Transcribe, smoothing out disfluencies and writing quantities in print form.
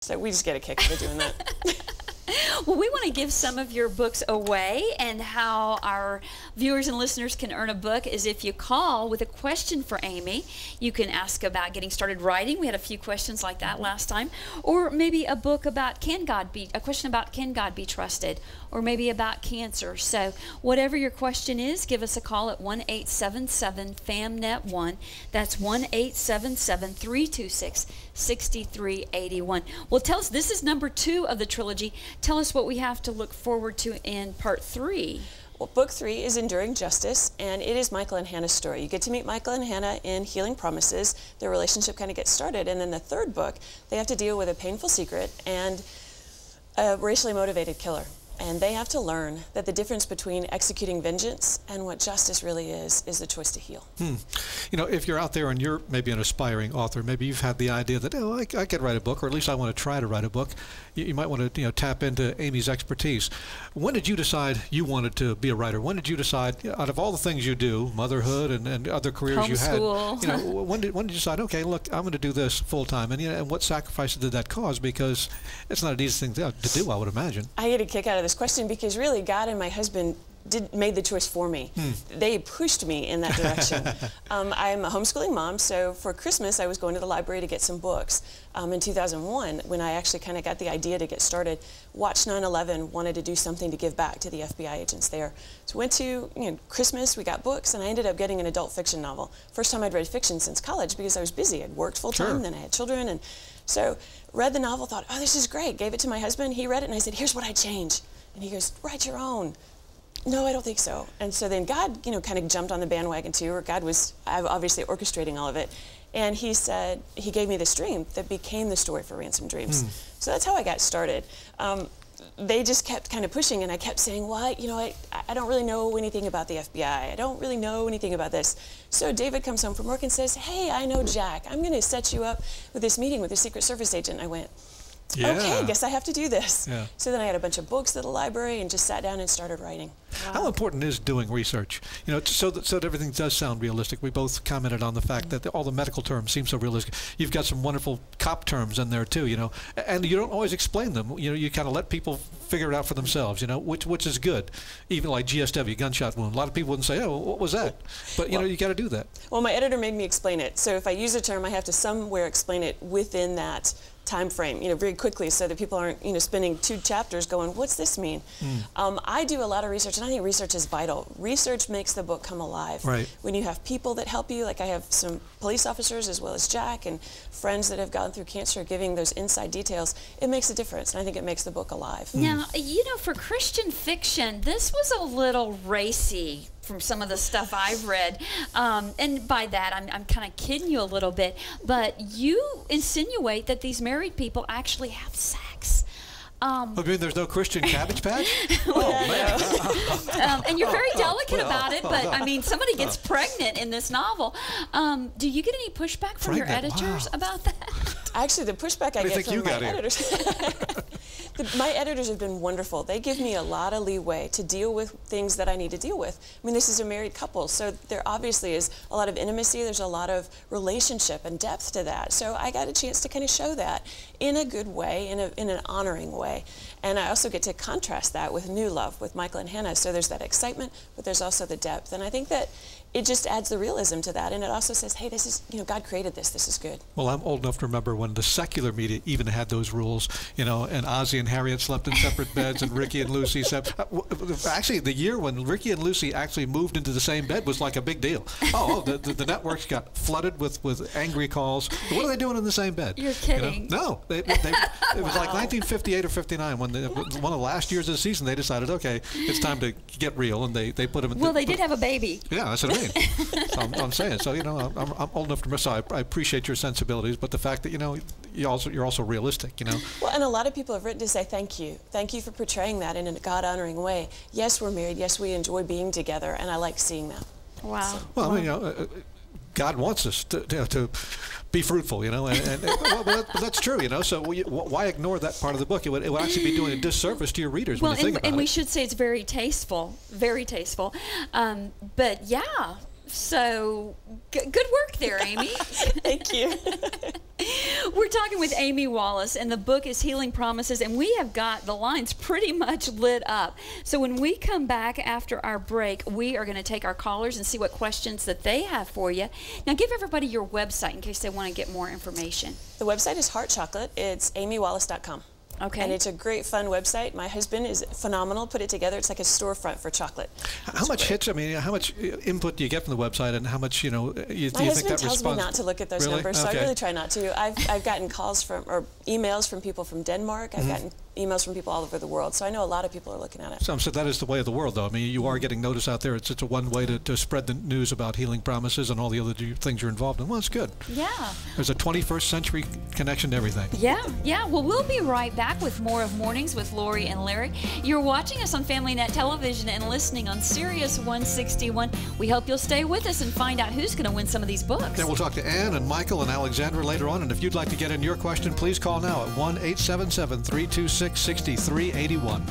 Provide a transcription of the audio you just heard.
So we just get a kick out of doing that. Well, we want to give some of your books away, and how our viewers and listeners can earn a book is if you call with a question for Amy. You can ask about getting started writing. We had a few questions like that last time. Or maybe a book about a question about can God be trusted, or maybe about cancer. So whatever your question is, give us a call at 1-877-FAMNET1. That's 1-877-326-6381. Well, tell us, this is number 2 of the trilogy. Tell us what we have to look forward to in part 3. Well, book 3 is Enduring Justice, and it is Michael and Hannah's story. You get to meet Michael and Hannah in Healing Promises. Their relationship kind of gets started, and then the 3rd book, they have to deal with a painful secret and a racially motivated killer. And they have to learn that the difference between executing vengeance and what justice really is the choice to heal. You know, if you're out there and you're maybe an aspiring author, maybe you've had the idea that, oh, I could write a book, or at least I want to try to write a book. You might want to, tap into Amy's expertise. When did you decide you wanted to be a writer? When did you decide, out of all the things you do, motherhood and other careers you had, when did you decide, okay, look, I'm going to do this full time? And what sacrifices did that cause? Because it's not an easy thing to do, I would imagine. I get a kick out of this question because really God and my husband made the choice for me. They pushed me in that direction. I'm a homeschooling mom, so for Christmas I was going to the library to get some books. In 2001, when I actually kind of got the idea to get started, watched 9/11, wanted to do something to give back to the FBI agents there. So went to Christmas, we got books, and I ended up getting an adult fiction novel. First time I'd read fiction since college because I was busy. I'd worked full time, then I had children, and so read the novel, thought, oh, this is great. Gave it to my husband, he read it, and I said, here's what I change. And he goes, write your own. No, I don't think so. And so then God, kind of jumped on the bandwagon too, or God was obviously orchestrating all of it. And he said, he gave me this dream that became the story for Ransom Dreams. So that's how I got started. They just kept kind of pushing, and I kept saying, well, I don't really know anything about the FBI. I don't really know anything about this. So David comes home from work and says, hey, I know Jack. I'm going to set you up with this meeting with the Secret Service agent. And I went, okay, I guess I have to do this. So then I had a bunch of books at the library and just sat down and started writing. How important is doing research? So that everything does sound realistic. We both commented on the fact that all the medical terms seem so realistic. You've got some wonderful cop terms in there too, and you don't always explain them. You kind of let people figure it out for themselves, which is good. Even like GSW, gunshot wound. A lot of people wouldn't say, oh, what was that? But you got to do that. Well, my editor made me explain it. So if I use a term, I have to somewhere explain it within that time frame, very quickly, so that people aren't, spending 2 chapters going, what's this mean? I do a lot of research, and I think research is vital. Research makes the book come alive. When you have people that help you, like I have some police officers as well as Jack and friends that have gone through cancer giving those inside details, it makes a difference, and I think it makes the book alive. Now, for Christian fiction, this was a little racy from some of the stuff I've read. And by that, I'm kind of kidding you a little bit, but you insinuate that these married people actually have sex. I mean, there's no Christian Cabbage Patch? Oh, man. And you're very delicate about it, but I mean, somebody gets pregnant in this novel. Do you get any pushback from your editors about that? Actually, the pushback I get from my editors... My editors have been wonderful. They give me a lot of leeway to deal with things that I need to deal with. I mean, this is a married couple, so there obviously is a lot of intimacy. There's a lot of relationship and depth to that. So I got a chance to kind of show that in a good way, in an honoring way. And I also get to contrast that with new love, with Michael and Hannah. So there's that excitement, but there's also the depth. And I think that it just adds the realism to that. And it also says, hey, this is, God created this. This is good. Well, I'm old enough to remember when the secular media even had those rules, and Ozzie and Harriet slept in separate beds, and Ricky and Lucy slept. Actually, the year when Ricky and Lucy actually moved into the same bed was like a big deal. The networks got flooded with angry calls. What are they doing in the same bed? You're kidding. No. It was like 1958 or 59 when one of the last years of the season they decided, okay, it's time to get real, and they put them in. Well, they did have a baby. Yeah, that's what I mean. So I'm saying. So I'm old enough to miss. I appreciate your sensibilities, but the fact that you're also realistic. Well, and a lot of people have written to say thank you for portraying that in a God-honoring way. Yes, we're married. Yes, we enjoy being together, and I like seeing that. Wow. So, well, I mean, God wants us to be fruitful, but that's true, So why ignore that part of the book? It would actually be doing a disservice to your readers when you think about it. And we should say it's very tasteful, very tasteful. But yeah, So good work there, Amy. Thank you. We're talking with Amy Wallace, and the book is Healing Promises, and we have got the lines pretty much lit up. So when we come back after our break, we are going to take our callers and see what questions that they have for you. Now, give everybody your website in case they want to get more information. The website is Heart Chocolate. It's amywallace.com. Okay. And it's a great, fun website. My husband is phenomenal, put it together. It's like a storefront for chocolate. How much hits, I mean, how much input do you get from the website, and how much, do you think that responds? My husband tells me not to look at those Really? numbers, so Okay. I really try not to. I've gotten calls from, or emails from people from Denmark. I've gotten emails from people all over the world, so I know a lot of people are looking at it. So that is the way of the world, though. I mean, you are getting notice out there. It's a one way to spread the news about Healing Promises and all the other things you're involved in. Well, it's good. Yeah. There's a 21st century connection to everything. Yeah. Well, we'll be right back with more of Mornings with Lori and Larry. You're watching us on FamilyNet Television and listening on Sirius 161. We hope you'll stay with us and find out who's going to win some of these books. Then we'll talk to Ann and Michael and Alexandra later on. And if you'd like to get in your question, please call now at 1-877-326-6381.